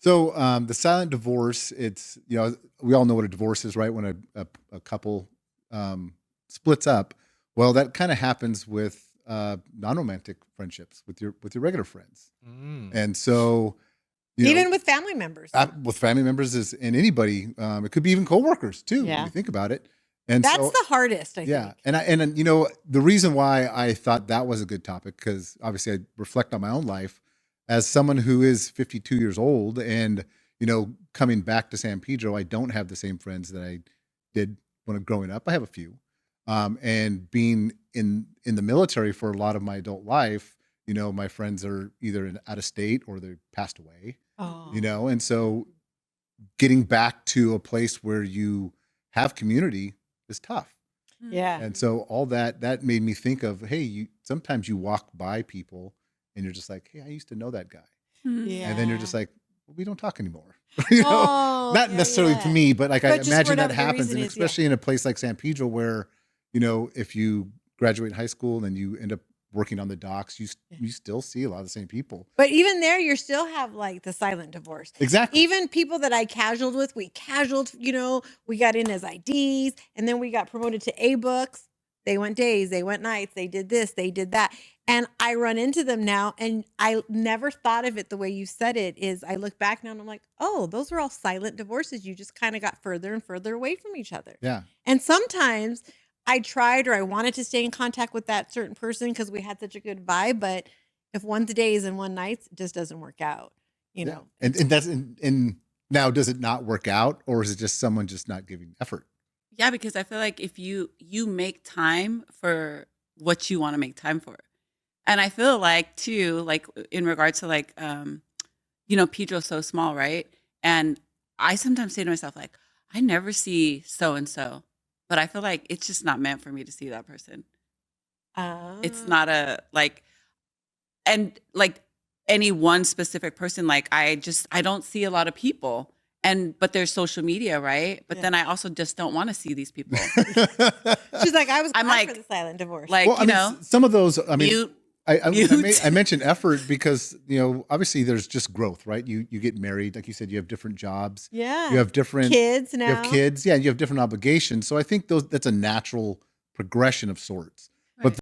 So the silent divorce, it's, we all know what a divorce is, right? When a couple splits up. Well, that kind of happens with non-romantic friendships with your regular friends. Mm. And so, Even with family members. with family members and anybody, it could be even coworkers too, when Yeah. you think about it. And That's so, the hardest, I yeah. think. And the reason why I thought that was a good topic, because obviously I reflect on my own life as someone who is 52 years old and, coming back to San Pedro, I don't have the same friends that I did when growing up. I have a few. And being in the military for a lot of my adult life, my friends are either out of state or they passed away, Oh. and so getting back to a place where you have community is tough. Yeah. And so all that made me think of, hey, sometimes you walk by people and you're just like, hey, I used to know that guy. Yeah. And then you're just like, well, we don't talk anymore. you know, Oh, not yeah, necessarily to yeah. me, but like I But just imagine that whatever the happens, reason and is, yeah. especially in a place like San Pedro where, if you graduate high school and you end up working on the docks, you still see a lot of the same people. But even there, you still have like the silent divorce. Exactly. Even people that I casualed with, we got in as IDs, and then we got promoted to A books. They went days, they went nights, they did this, they did that. And I run into them now, and I never thought of it the way you said it. Is I look back now and I'm like, oh, those were all silent divorces. You just kind of got further and further away from each other. Yeah. And sometimes I tried or I wanted to stay in contact with that certain person because we had such a good vibe. But if one's days and one nights, it just doesn't work out, Yeah. And and now, does it not work out, or is it just someone just not giving effort? Yeah, because I feel like if you make time for what you want to make time for. And I feel like too, like in regards to like Pedro's so small, right? And I sometimes say to myself, like, I never see so and so, but I feel like it's just not meant for me to see that person. It's not a like, and like any one specific person, like I don't see a lot of people. But there's social media, right? But then I also just don't want to see these people. She's like, I'm I'm like like- for the silent divorce. Like, some of those, mute. I mentioned effort because, obviously there's just growth, right? You get married, like you said, you have different jobs. Yeah. You have different kids now. You have kids, yeah, you have different obligations. So I think that's a natural progression of sorts.